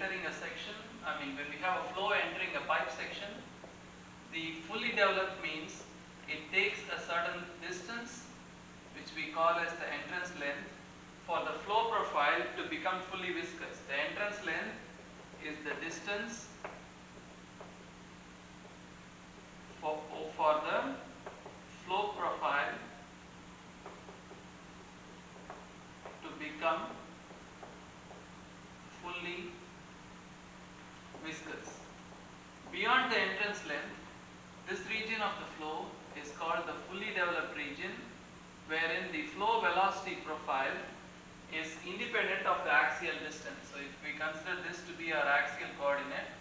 entering a section, when we have a flow entering a pipe section, the fully developed means it takes a certain distance, which we call as the entrance length, for the flow profile to become fully viscous. The entrance length is the distance for the flow profile to become fully viscous. Beyond the entrance length, this region of the flow is called the fully developed region, wherein the flow velocity profile is independent of the axial distance. So if we consider this to be our axial coordinate,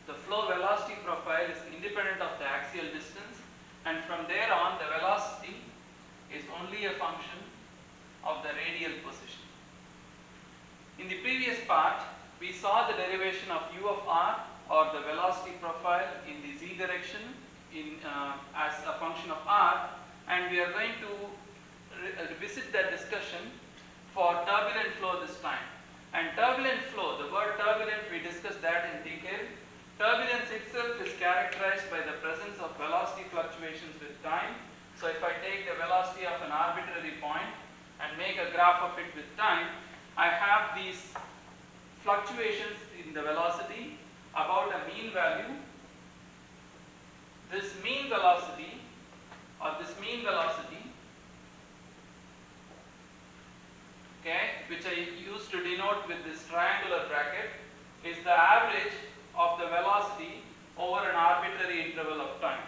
the flow velocity profile is independent of the axial distance, and from there on the velocity is only a function of the radial position. In the previous part, we saw the derivation of u of r, or the velocity profile in the z direction as a function of r, and we are going to revisit that discussion for turbulent flow this time. And turbulent flow, the word turbulent, we discussed that in detail. Turbulence itself is characterized by the presence of velocity fluctuations with time. So if I take the velocity of an arbitrary point and make a graph of it with time, I have these fluctuations in the velocity about a mean value. This mean velocity, which I used to denote with this triangular bracket, is the average of the velocity over an arbitrary interval of time.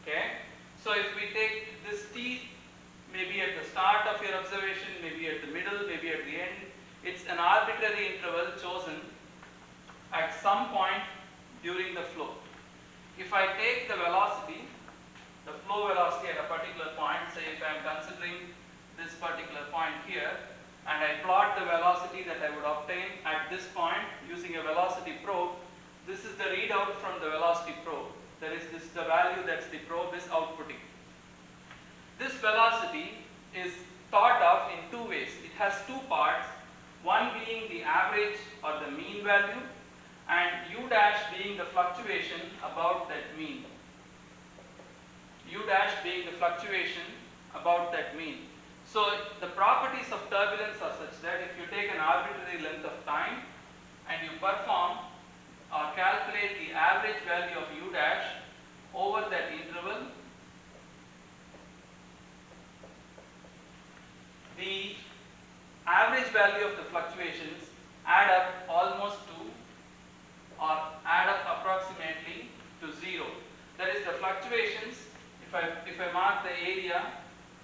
Okay, so if we take this t, maybe at the start of your observation, maybe at the middle, maybe at the end, it's an arbitrary interval chosen at some point during the flow. If I take the velocity, the flow velocity at a particular point, say if I am considering this particular point here, and I plot the velocity that I would obtain at this point using a velocity probe, this is the readout from the velocity probe. That is, this is the value that the probe is outputting. This velocity is thought of in two ways. It has two parts, one being the average or the mean value, and u dash being the fluctuation about that mean. U dash being the fluctuation about that mean. So the properties of turbulence are such that if you take an arbitrary length of time and you perform or calculate the average value of u dash over that interval, the average value of the fluctuations add up almost to, or add up approximately to 0. That is, the fluctuations, if I mark the area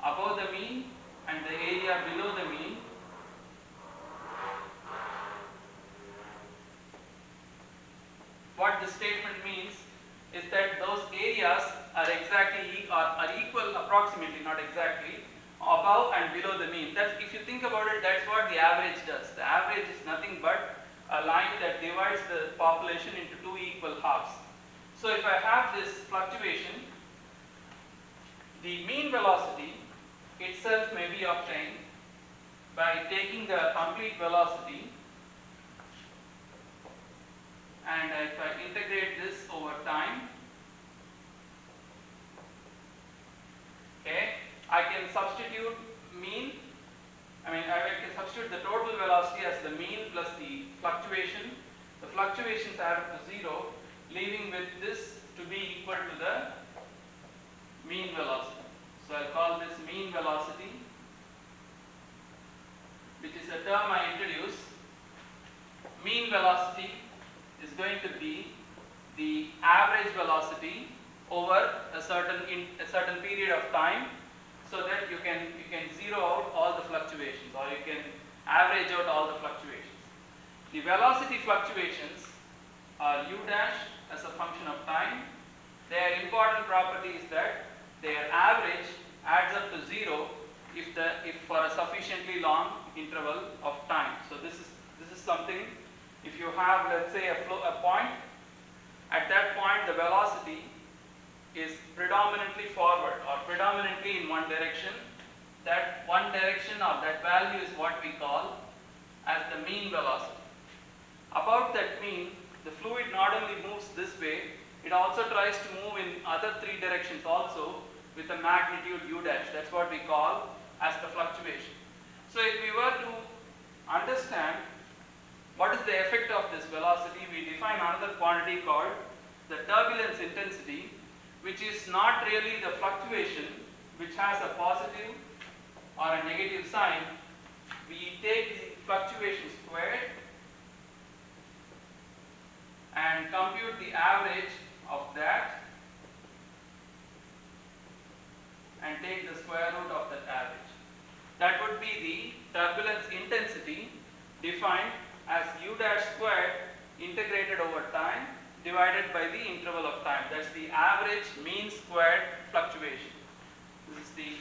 above the mean and the area below the mean, what this statement means is that those areas are exactly are equal, approximately, not exactly, above and below the mean. That's, if you think about it, that's what the average does. The average is nothing but a line that divides the population into two equal halves. So if I have this fluctuation, the mean velocity itself may be obtained by taking the complete velocity, and if I integrate this over time, okay, I can substitute mean, I can substitute the total velocity as the mean plus the fluctuation. The fluctuations add up to 0, leaving with this to be equal to the mean velocity. So I'll call this mean velocity, which is a term I introduced. Mean velocity is going to be the average velocity over a certain period of time, so that you can zero out all the fluctuations, or you can average out all the fluctuations. The velocity fluctuations are u dash as a function of time. Their important property is that their average adds up to 0 if for a sufficiently long interval of time. So this is something, if you have, let's say, a point, at that point the velocity is predominantly forward or predominantly in one direction. That one direction or that value is what we call as the mean velocity. About that mean, the fluid not only moves this way, it also tries to move in other three directions also with a magnitude u dash. That's what we call as the fluctuation. So if we were to understand what is the effect of this velocity, we define another quantity called the turbulence intensity, which is not really the fluctuation which has a positive or a negative sign. We take the fluctuation squared and compute the average of that and take the square root of that average. That would be the turbulence intensity defined as u dash squared integrated over time divided by the interval of time. That's the average mean squared fluctuation. This is the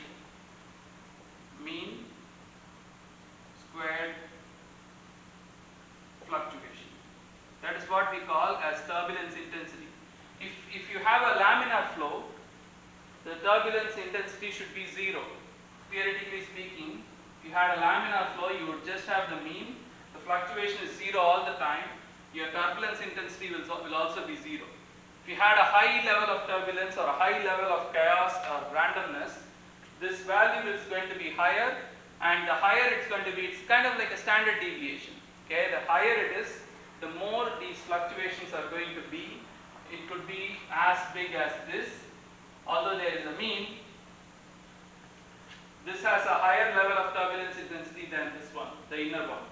mean squared fluctuation. That is what we call as turbulence intensity. If you have a laminar flow, the turbulence intensity should be 0. Theoretically speaking, if you had a laminar flow, you would just have the mean. The fluctuation is 0 all the time. Your turbulence intensity will also be 0. If you had a high level of turbulence or a high level of chaos or randomness, this value is going to be higher, and the higher it's going to be, it's kind of like a standard deviation. Okay, the higher it is, the more these fluctuations are going to be. It could be as big as this, although there is a mean. This has a higher level of turbulence intensity than this one, the inner one.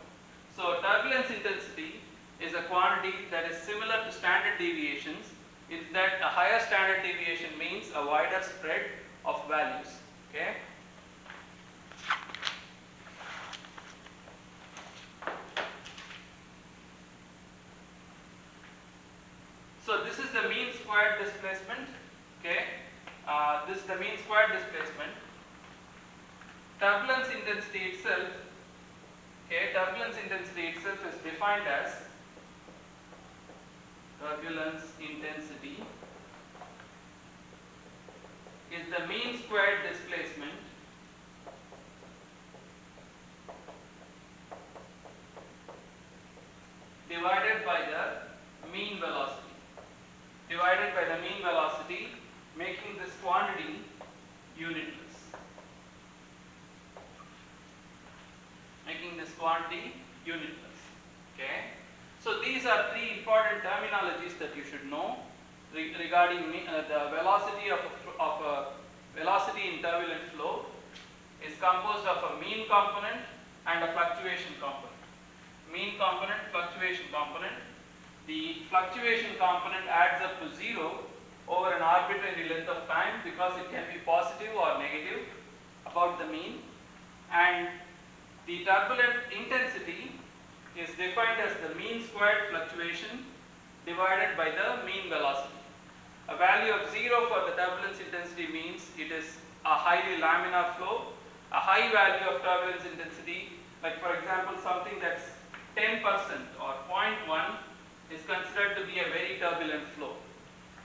So turbulence intensity is a quantity that is similar to standard deviations, in that a higher standard deviation means a wider spread of values. Okay. So this is the mean squared displacement. Okay. This is the mean squared displacement. Turbulence intensity itself. Okay. Turbulence intensity itself is defined as turbulence intensity is the mean squared displacement divided by the mean velocity. Divided by the mean velocity, making this quantity unitless. Making this quantity unitless. Okay. So these are three important terminologies that you should know regarding the velocity of a velocity in turbulent flow is composed of a mean component and a fluctuation component. Mean component, fluctuation component. The fluctuation component adds up to 0 over an arbitrary length of time because it can be positive or negative about the mean, and the turbulent intensity is defined as the mean squared fluctuation divided by the mean velocity. A value of 0 for the turbulence intensity means it is a highly laminar flow. A high value of turbulence intensity, like for example something that's 10% or 0.1, is considered to be a very turbulent flow.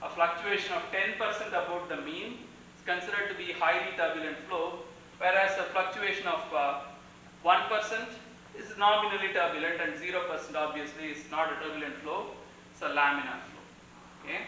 A fluctuation of 10% above the mean is considered to be highly turbulent flow, whereas a fluctuation of 1% is nominally turbulent, and 0% obviously is not a turbulent flow, it's a laminar flow. Okay.